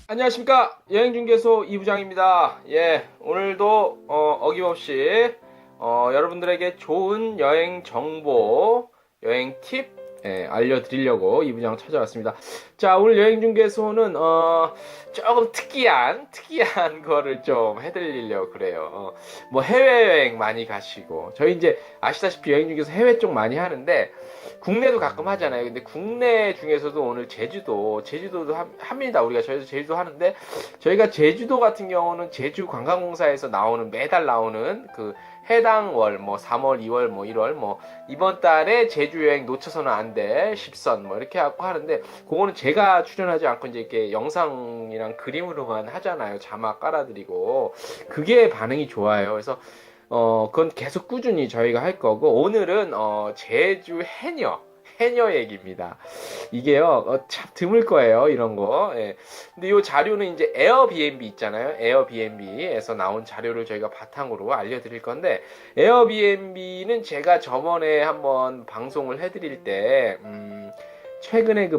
안녕하십니까, 여행중개소 이부장입니다. 오늘도 어김없이 여러분들에게 좋은 여행 정보, 여행 팁 알려드리려고 이부장 찾아왔습니다. 자, 오늘 여행중개소는 조금 특이한 거를 좀 해드리려고 그래요. 뭐 해외여행 많이 가시고, 저희 이제 아시다시피 여행중개소 해외 쪽 많이 하는데 국내도 가끔 하잖아요. 근데 국내 중에서도 오늘 제주도도 합니다. 우리가 저희도 제주도 하는데, 저희가 제주도 같은 경우는 제주관광공사에서 매달 나오는 그 해당 월, 뭐 3월, 2월, 뭐 1월, 뭐 이번 달에 제주 여행 놓쳐서는 안 돼, 10선 뭐 이렇게 하고 하는데, 그거는 제가 출연하지 않고 이제 이렇게 영상이랑 그림으로만 하잖아요. 자막 깔아드리고. 그게 반응이 좋아요. 그래서 그건 계속 꾸준히 저희가 할 거고, 오늘은 제주 해녀 얘기입니다. 이게요, 참 드물 거예요, 이런 거. 예. 근데 이 자료는 이제 에어비앤비 있잖아요. 에어비앤비에서 나온 자료를 저희가 바탕으로 알려드릴 건데, 에어비앤비는 제가 저번에 한번 방송을 해드릴 때, 최근에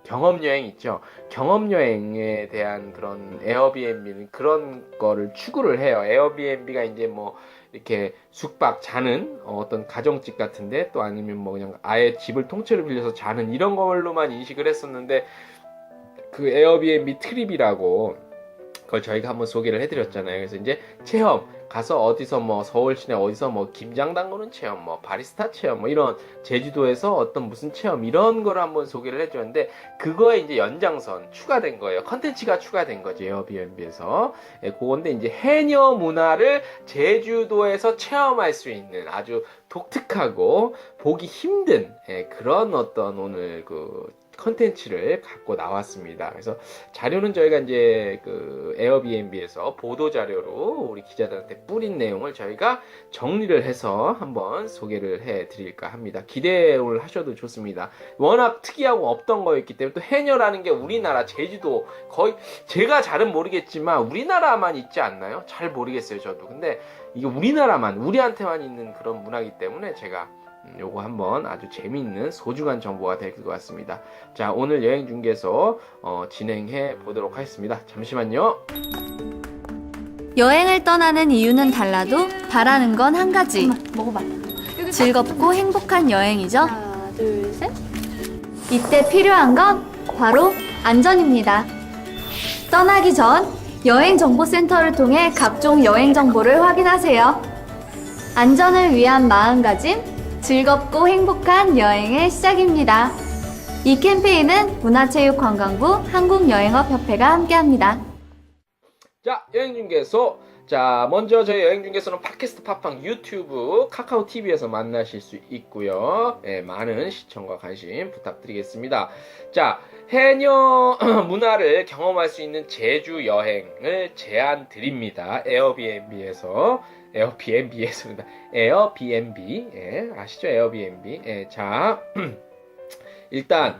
경험여행 있죠. 경험여행에 대한 그런 에어비앤비는 그런 거를 추구를 해요. 에어비앤비가 이제 뭐 이렇게 숙박 자는 어떤 가정집 같은데, 또 아니면 뭐 그냥 아예 집을 통째로 빌려서 자는 이런 걸로만 인식을 했었는데, 그 에어비앤비 트립이라고 그걸 저희가 한번 소개를 해드렸잖아요. 그래서 이제 체험 가서 어디서 뭐 서울 시내 어디서 뭐 김장 담그는 체험, 뭐 바리스타 체험, 뭐 이런 제주도에서 어떤 무슨 체험 이런 거를 한번 소개를 해줬는데, 그거에 이제 연장선 추가된 거예요. 컨텐츠가 추가된 거죠, 에어비앤비에서. 그건데 이제 해녀 문화를 제주도에서 체험할 수 있는 아주 독특하고 보기 힘든 그런 어떤 오늘 그 컨텐츠를 갖고 나왔습니다. 그래서 자료는 저희가 이제 그 에어비앤비에서 보도 자료로 우리 기자들한테 뿌린 내용을 저희가 정리를 해서 한번 소개를 해 드릴까 합니다. 기대를 하셔도 좋습니다. 워낙 특이하고 없던 거였기 때문에, 또 해녀라는 게 우리나라 제주도 거의, 제가 잘은 모르겠지만 우리나라만 있지 않나요? 잘 모르겠어요, 저도. 근데 이게 우리한테만 있는 그런 문화이기 때문에 제가 요거 한번 아주 재미있는 소중한 정보가 될 것 같습니다. 자, 오늘 여행중개소 진행해 보도록 하겠습니다. 잠시만요. 여행을 떠나는 이유는 달라도 바라는 건 한 가지. 먹어봐. 즐겁고 행복한 여행이죠. 하나, 둘, 셋. 이때 필요한 건 바로 안전입니다. 떠나기 전 여행정보센터를 통해 각종 여행 정보를 확인하세요. 안전을 위한 마음가짐, 즐겁고 행복한 여행의 시작입니다. 이 캠페인은 문화체육관광부 한국여행업협회가 함께합니다. 자, 여행중개소. 자, 먼저 저희 여행중개소는 팟캐스트, 팟빵, 유튜브, 카카오 TV에서 만나실 수 있고요. 많은 시청과 관심 부탁드리겠습니다. 자, 해녀 문화를 경험할 수 있는 제주 여행을 제안 드립니다. 에어비앤비입니다. 에어비앤비. 아시죠? 에어비앤비. 자, 일단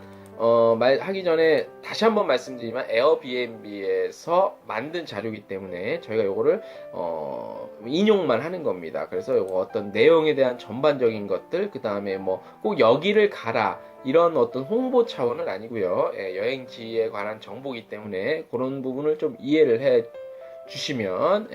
말하기 전에 다시 한번 말씀드리지만, 에어비앤비에서 만든 자료이기 때문에 저희가 요거를 인용만 하는 겁니다. 그래서 요거 어떤 내용에 대한 전반적인 것들, 그 다음에 뭐 꼭 여기를 가라 이런 어떤 홍보 차원은 아니고요. 여행지에 관한 정보이기 때문에 그런 부분을 좀 이해를 해 주시면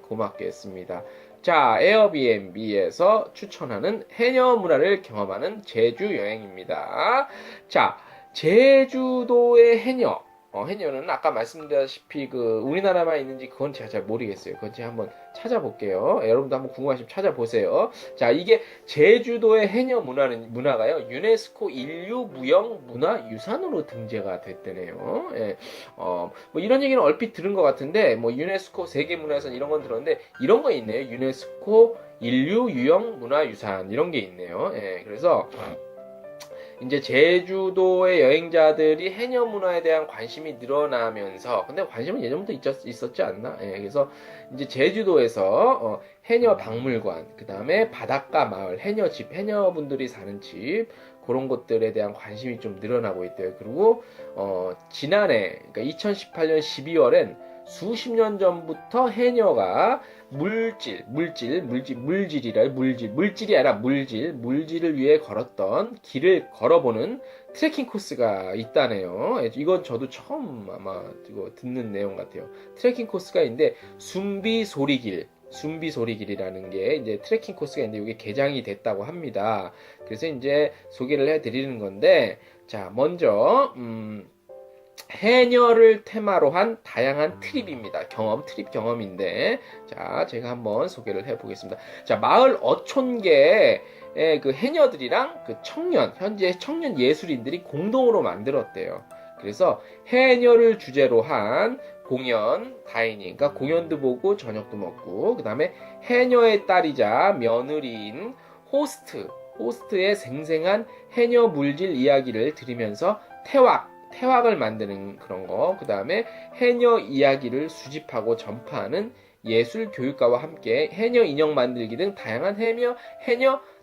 고맙겠습니다. 자, 에어비앤비에서 추천하는 해녀 문화를 경험하는 제주 여행입니다. 자, 제주도의 해녀는 아까 말씀드렸다시피 우리나라만 있는지 그건 제가 잘 모르겠어요. 그건 제가 한번 찾아볼게요. 여러분도 한번 궁금하시면 찾아보세요. 자, 이게 제주도의 해녀 문화가요, 유네스코 인류무형문화유산으로 등재가 됐대네요. 뭐 이런 얘기는 얼핏 들은 것 같은데, 뭐 유네스코 세계문화유산 이런 건 들었는데, 이런 거 있네요. 유네스코 인류유형문화유산 이런 게 있네요. 그래서 이제 제주도의 여행자들이 해녀 문화에 대한 관심이 늘어나면서, 근데 관심은 예전부터 있었지 않나? 그래서 이제 제주도에서 해녀 박물관, 그 다음에 바닷가 마을, 해녀집, 해녀분들이 사는 집, 그런 것들에 대한 관심이 좀 늘어나고 있대요. 그리고 지난해, 그러니까 2018년 12월엔 수십 년 전부터 해녀가 물질이 아니라 물질을 위해 걸었던 길을 걸어보는 트레킹 코스가 있다네요. 이건 저도 처음 아마 이거 듣는 내용 같아요. 트레킹 코스가 있는데 순비소리길이라는 게 이제 트레킹 코스가 있는데 이게 개장이 됐다고 합니다. 그래서 이제 소개를 해드리는 건데, 자, 먼저 해녀를 테마로 한 다양한 트립입니다. 트립 경험인데, 자, 제가 한번 소개를 해보겠습니다. 자, 마을 어촌계의 그 해녀들이랑 그 현재 청년 예술인들이 공동으로 만들었대요. 그래서 해녀를 주제로 한 공연, 다이닝, 그러니까 공연도 보고 저녁도 먹고, 그 다음에 해녀의 딸이자 며느리인 호스트의 생생한 해녀 물질 이야기를 들으면서 태왁을 만드는 그런 거, 그 다음에 해녀 이야기를 수집하고 전파하는 예술 교육과와 함께 해녀 인형 만들기 등 다양한 해녀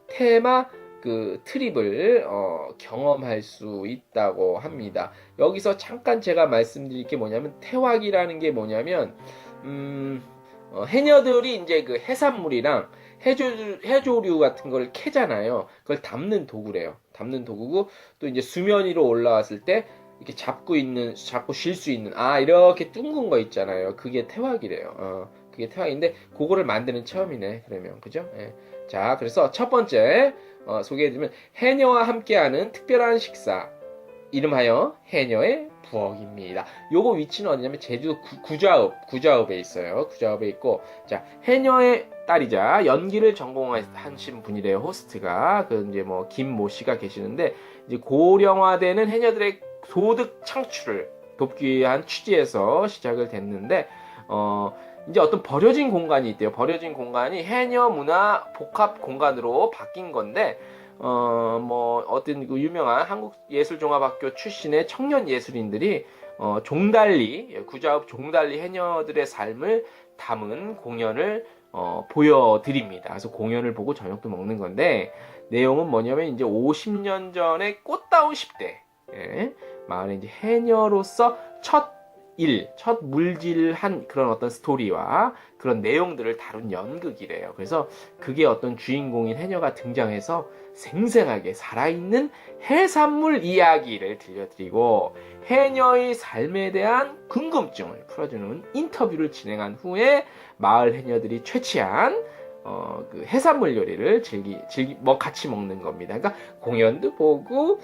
테마 그 트립을 경험할 수 있다고 합니다. 여기서 잠깐 제가 말씀드릴 게 뭐냐면, 태왁이라는 게 뭐냐면 해녀들이 이제 그 해산물이랑 해조류 같은 걸 캐잖아요. 그걸 담는 도구래요. 담는 도구고, 또 이제 수면 위로 올라왔을 때 이렇게 잡고 쉴 수 있는, 이렇게 둥근 거 있잖아요. 그게 태왁이래요. 그게 태왁인데, 그거를 만드는 체험이네, 그러면. 그죠? 예. 자, 그래서 첫 번째, 소개해드리면, 해녀와 함께하는 특별한 식사. 이름하여 해녀의 부엌입니다. 요거 위치는 어디냐면, 제주도 구좌읍에 있어요. 구좌읍에 있고, 자, 해녀의 딸이자 연기를 전공하신 분이래요, 호스트가. 이제 김모 씨가 계시는데, 이제 고령화되는 해녀들의 소득 창출을 돕기 위한 취지에서 시작을 됐는데, 이제 어떤 버려진 공간이 있대요. 버려진 공간이 해녀 문화 복합 공간으로 바뀐 건데, 어떤 그 유명한 한국예술종합학교 출신의 청년 예술인들이, 구좌읍 종달리 해녀들의 삶을 담은 공연을, 보여드립니다. 그래서 공연을 보고 저녁도 먹는 건데, 내용은 뭐냐면, 이제 50년 전에 꽃다운 10대, 마을에 이제 해녀로서 첫 물질한 그런 어떤 스토리와 그런 내용들을 다룬 연극이래요. 그래서 그게 어떤 주인공인 해녀가 등장해서 생생하게 살아있는 해산물 이야기를 들려드리고, 해녀의 삶에 대한 궁금증을 풀어주는 인터뷰를 진행한 후에 마을 해녀들이 채취한 그 해산물 요리를 같이 먹는 겁니다. 그러니까 공연도 보고,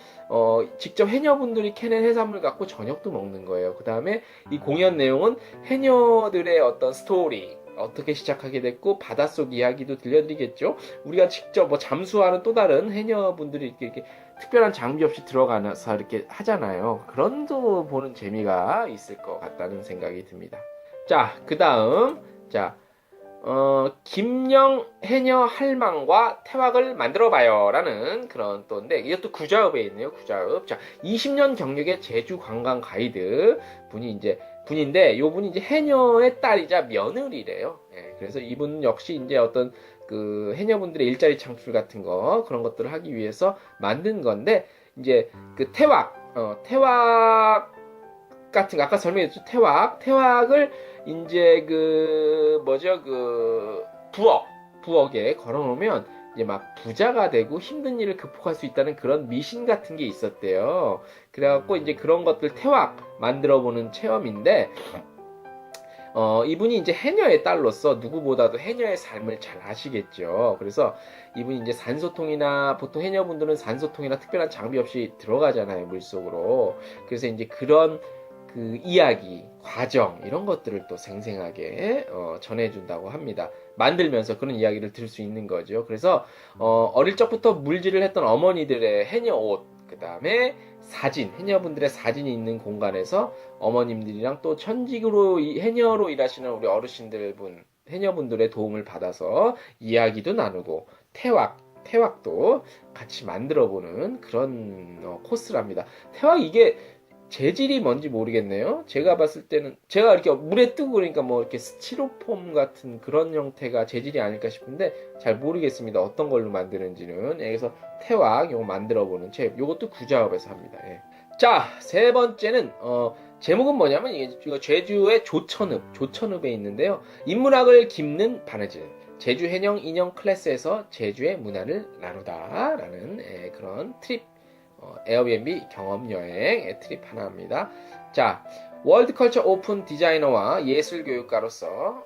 직접 해녀분들이 캐낸 해산물 갖고 저녁도 먹는 거예요. 그 다음에 이 공연 내용은 해녀들의 어떤 스토리, 어떻게 시작하게 됐고, 바닷속 이야기도 들려드리겠죠. 우리가 직접 잠수하는 또 다른 해녀분들이 이렇게 특별한 장비 없이 들어가서 이렇게 하잖아요. 그런 거 보는 재미가 있을 것 같다는 생각이 듭니다. 자, 그 다음, 김영 해녀 할망과 태왁을 만들어봐요 라는 그런 또인데, 이것도 구좌읍에 있네요. 구좌읍. 자, 20년 경력의 제주 관광 가이드 분인데, 요 분이 이제 해녀의 딸이자 며느리래요. 그래서 이분 역시 이제 어떤 그 해녀분들의 일자리 창출 같은 그런 것들을 하기 위해서 만든 건데, 이제 그 태왁 같은 거, 아까 설명했죠. 태왁을 이제 부엌에 걸어놓으면 이제 막 부자가 되고 힘든 일을 극복할 수 있다는 그런 미신 같은 게 있었대요. 그래갖고 이제 그런 것들 태왁 만들어보는 체험인데, 이분이 이제 해녀의 딸로서 누구보다도 해녀의 삶을 잘 아시겠죠. 그래서 이분이 이제 보통 해녀분들은 산소통이나 특별한 장비 없이 들어가잖아요, 물속으로. 그래서 이제 그런 그 이야기, 과정, 이런 것들을 또 생생하게 전해준다고 합니다. 만들면서 그런 이야기를 들을 수 있는 거죠. 그래서 어릴 적부터 물질을 했던 어머니들의 해녀 옷, 그 다음에 해녀분들의 사진이 있는 공간에서 어머님들이랑 또 현직으로 해녀로 일하시는 우리 해녀분들의 도움을 받아서 이야기도 나누고, 태왁도 같이 만들어보는 그런 코스랍니다. 태왁 이게 재질이 뭔지 모르겠네요. 제가 봤을 때는, 제가 이렇게 물에 뜨고 그러니까 이렇게 스티로폼 같은 그런 형태가 재질이 아닐까 싶은데 잘 모르겠습니다. 어떤 걸로 만드는지는. 그래서 태왁 요거 만들어보는 책, 요것도 구좌읍에서 합니다. 자, 세 번째는 제목은 뭐냐면 이거 제주의 조천읍에 있는데요. 인문학을 김는 바느질, 제주 해녕 인형 클래스에서 제주의 문화를 나누다라는 그런 트립, 에어비앤비 경험 여행 트립 하나입니다. 자, 월드컬처 오픈 디자이너와 예술교육가로서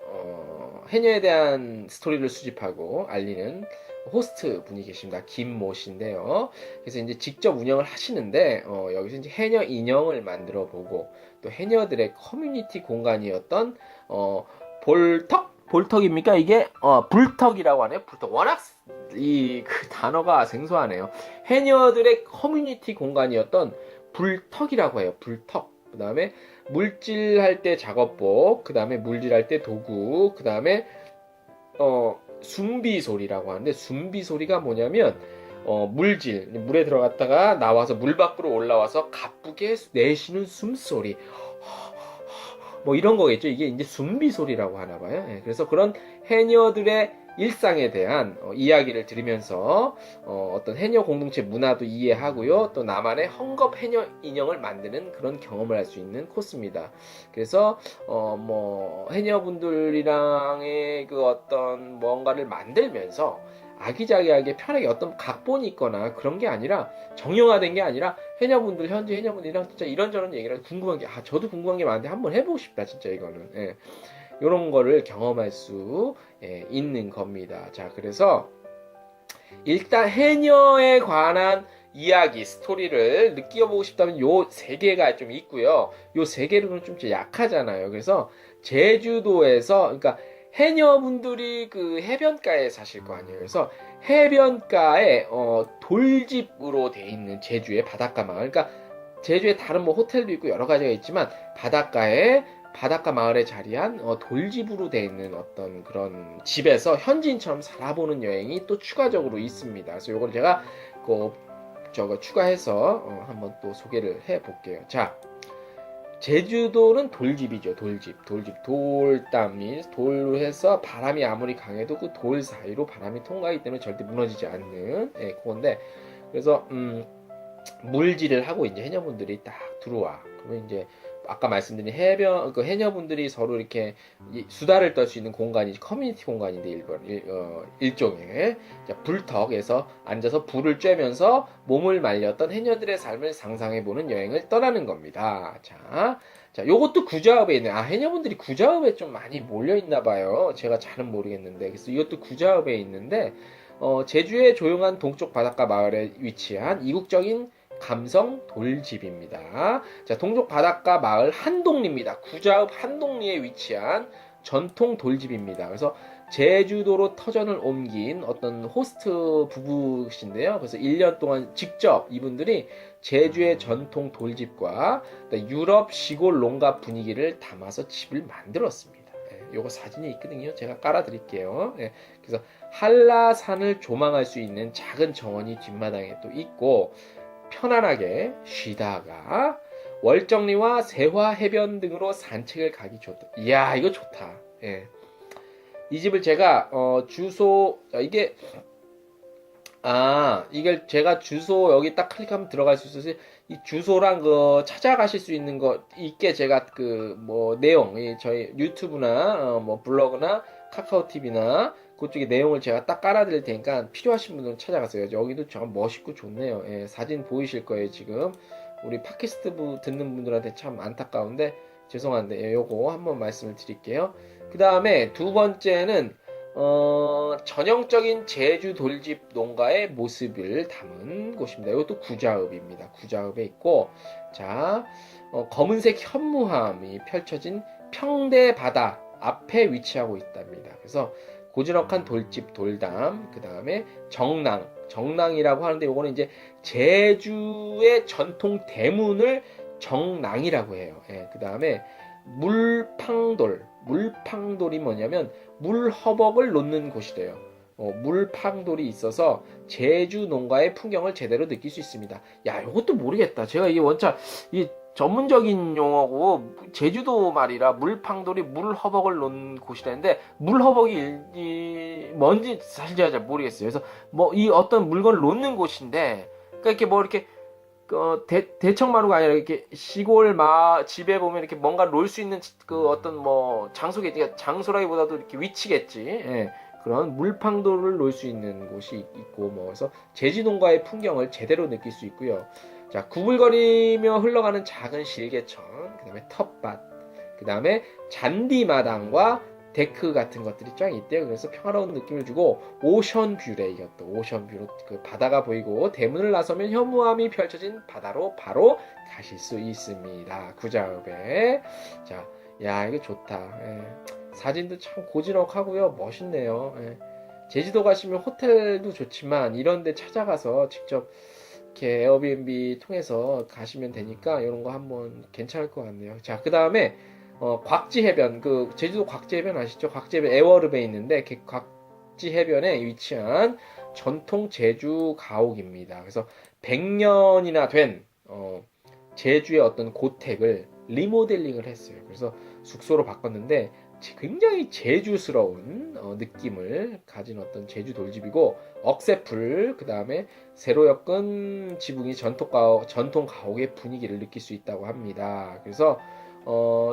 해녀에 대한 스토리를 수집하고 알리는 호스트 분이 계십니다. 김모 씨인데요. 그래서 이제 직접 운영을 하시는데 여기서 이제 해녀 인형을 만들어 보고 또 해녀들의 커뮤니티 공간이었던 볼턱입니까? 이게 불턱이라고 하네요. 불턱. 워낙 이 그 단어가 생소하네요. 해녀들의 커뮤니티 공간이었던 불턱이라고 해요. 불턱. 그다음에 물질할 때 작업복, 그다음에 물질할 때 도구, 그다음에 숨비 소리라고 하는데 숨비 소리가 뭐냐면 물에 들어갔다가 나와서 물 밖으로 올라와서 가쁘게 내쉬는 숨소리 뭐 이런 거겠죠. 이게 이제 숨비 소리라고 하나 봐요. 그래서 그런 해녀들의 일상에 대한 이야기를 들으면서 어떤 해녀 공동체 문화도 이해하고요. 또 나만의 헝겊 해녀 인형을 만드는 그런 경험을 할 수 있는 코스입니다. 그래서 뭐 해녀분들이랑의 그 어떤 뭔가를 만들면서 아기자기하게 편하게 어떤 각본이 있거나 그런 게 아니라 정형화된 게 아니라 현재 해녀분들이랑 진짜 이런저런 얘기를 궁금한 게 저도 궁금한 게 많은데 한번 해보고 싶다 진짜 이거는. 이런 거를 경험할 수 있는 겁니다. 자, 그래서 일단 해녀에 관한 이야기, 스토리를 느껴보고 싶다면 요 세 개가 좀 있고요. 요 세 개로는 좀 약하잖아요. 그래서 제주도에서, 그러니까 해녀분들이 그 해변가에 사실 거 아니에요. 그래서 해변가에 돌집으로 돼 있는 제주의 바닷가 마을. 그러니까 제주에 다른 뭐 호텔도 있고 여러 가지가 있지만 바닷가 마을에 자리한 돌집으로 되어 있는 어떤 그런 집에서 현지인처럼 살아보는 여행이 또 추가적으로 있습니다. 그래서 이걸 제가 추가해서 한번 또 소개를 해볼게요. 자, 제주도는 돌집이죠. 돌담이 돌로 해서 바람이 아무리 강해도 그 돌 사이로 바람이 통과하기 때문에 절대 무너지지 않는 그건데, 그래서 물질을 하고 이제 해녀분들이 딱 들어와. 그러면 이제 아까 말씀드린 해녀분들이 서로 이렇게 수다를 떨 수 있는 공간이 커뮤니티 공간인데 일종의 불턱에서 앉아서 불을 쬐면서 몸을 말렸던 해녀들의 삶을 상상해보는 여행을 떠나는 겁니다. 자, 요것도 구자읍에 있네. 해녀분들이 구자읍에 좀 많이 몰려있나 봐요. 제가 잘은 모르겠는데. 그래서 이것도 구자읍에 있는데, 제주의 조용한 동쪽 바닷가 마을에 위치한 이국적인 감성 돌집입니다. 자, 동쪽 바닷가 마을 한동리입니다. 구자읍 한동리에 위치한 전통 돌집입니다. 그래서 제주도로 터전을 옮긴 어떤 호스트 부부신데요. 그래서 1년 동안 직접 이분들이 제주의 전통 돌집과 유럽 시골 농가 분위기를 담아서 집을 만들었습니다. 요거 사진이 있거든요. 제가 깔아드릴게요. 그래서 한라산을 조망할 수 있는 작은 정원이 뒷마당에 또 있고, 편안하게 쉬다가 월정리와 세화 해변 등으로 산책을 가기 좋다. 이야, 이거 좋다. 이 집을 제가 주소 이걸 제가 주소 여기 딱 클릭하면 들어갈 수 있어서 이 주소랑 그 찾아가실 수 있는 거 있게 제가 그 뭐 내용 저희 유튜브나 뭐 블로그나 카카오 TV나 그쪽에 내용을 제가 딱 깔아드릴 테니까 필요하신 분들은 찾아가세요. 여기도 참 멋있고 좋네요. 사진 보이실 거예요. 지금 우리 팟캐스트 듣는 분들한테 참 안타까운데 죄송한데 요거 한번 말씀을 드릴게요. 그 다음에 두 번째는 전형적인 제주 돌집 농가의 모습을 담은 곳입니다. 이것도 구자읍입니다. 구자읍에 있고, 자, 검은색 현무암이 펼쳐진 평대 바다 앞에 위치하고 있답니다. 그래서 고즈넉한 돌집, 돌담, 그 다음에 정랑이라고 하는데 요거는 이제 제주의 전통 대문을 정랑이라고 해요. 그 다음에 물팡돌이 뭐냐면 물허벅을 놓는 곳이래요. 물팡돌이 있어서 제주 농가의 풍경을 제대로 느낄 수 있습니다. 야, 이것도 모르겠다. 제가 이게 이 전문적인 용어고 제주도 말이라 물팡돌이 물허벅을 놓는 곳이라는데 물허벅이 뭔지 사실 제가 잘 모르겠어요. 그래서 뭐 이 어떤 물건을 놓는 곳인데, 그러니까 이렇게 뭐 이렇게 대청마루가 아니라 이렇게 시골 집에 보면 이렇게 뭔가 놓을 수 있는 그 어떤 뭐 장소겠지. 장소라기보다도 이렇게 위치겠지. 예. 그런 물팡도를 놓을 수 있는 곳이 있고 뭐 그래서 제주도가의 풍경을 제대로 느낄 수 있고요. 자, 구불거리며 흘러가는 작은 실개천, 그다음에 텃밭, 그다음에 잔디마당과 데크 같은 것들이 쫙 있대요. 그래서 평화로운 느낌을 주고 오션뷰래. 이것도 오션뷰로 그 바다가 보이고 대문을 나서면 현무암이 펼쳐진 바다로 바로 가실 수 있습니다. 구자읍에. 자, 야 이거 좋다. 예. 사진도 참 고즈넉하고요. 멋있네요. 예. 제주도 가시면 호텔도 좋지만 이런 데 찾아가서 직접 이렇게 에어비앤비 통해서 가시면 되니까 이런 거 한번 괜찮을 것 같네요. 자, 그 다음에 곽지 해변, 그 제주도 곽지 해변 아시죠? 곽지 해변 애월읍에 있는데 곽지 해변에 위치한 전통 제주 가옥입니다. 그래서 100년이나 된 제주의 어떤 고택을 리모델링을 했어요. 그래서 숙소로 바꿨는데 굉장히 제주스러운 느낌을 가진 어떤 제주 돌집이고 억새풀, 그 다음에 세로 엮은 지붕이 전통 가옥의 분위기를 느낄 수 있다고 합니다. 그래서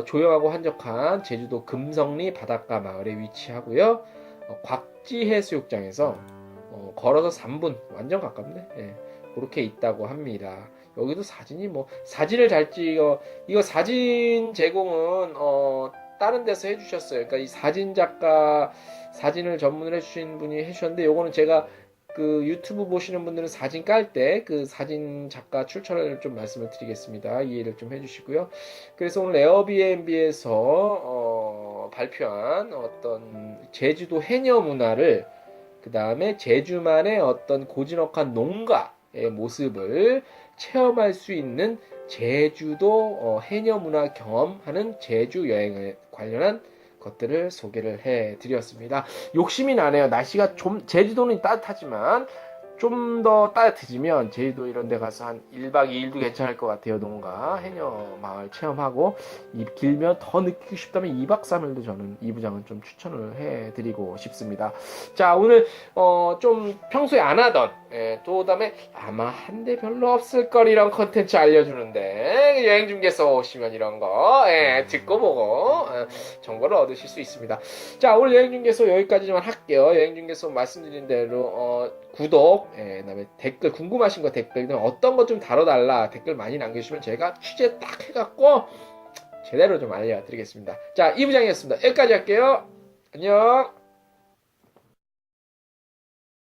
조용하고 한적한 제주도 금성리 바닷가 마을에 위치하고요. 곽지 해수욕장에서 걸어서 3분, 완전 가깝네. 예, 그렇게 있다고 합니다. 여기도 사진이 뭐 사진을 잘 찍어. 이거 사진 제공은 다른 데서 해주셨어요. 그러니까 이 사진 작가 사진을 전문을 해주신 분이 해주셨는데 요거는 제가 그 유튜브 보시는 분들은 사진 깔 때 그 사진 작가 출처를 좀 말씀을 드리겠습니다. 이해를 좀 해주시고요. 그래서 오늘 에어비앤비에서 발표한 어떤 제주도 해녀 문화를 그 다음에 제주만의 어떤 고즈넉한 농가의 모습을 체험할 수 있는 제주도 해녀 문화 경험하는 제주 여행에 관련한 것들을 소개를 해드렸습니다. 욕심이 나네요. 날씨가 좀 제주도는 따뜻하지만 좀 더 따뜻해지면 제주도 이런 데 가서 한 1박 2일도 괜찮을 것 같아요. 농가 해녀 마을 체험하고 길면 더 느끼고 싶다면 2박 3일도 저는 이 부장은 좀 추천을 해드리고 싶습니다. 자, 오늘 좀 평소에 안 하던 또 다음에 아마 한데 별로 없을 걸 이런 컨텐츠 알려주는데 여행중개소 오시면 이런 거 듣고 보고 정보를 얻으실 수 있습니다. 자, 오늘 여행중개소 여기까지만 할게요. 여행중개소 말씀드린 대로 구독, 그다음에 댓글 궁금하신 거 댓글 어떤 거 좀 다뤄달라 댓글 많이 남겨주시면 제가 취재 딱 해갖고 제대로 좀 알려드리겠습니다. 자, 이부장이었습니다. 여기까지 할게요. 안녕.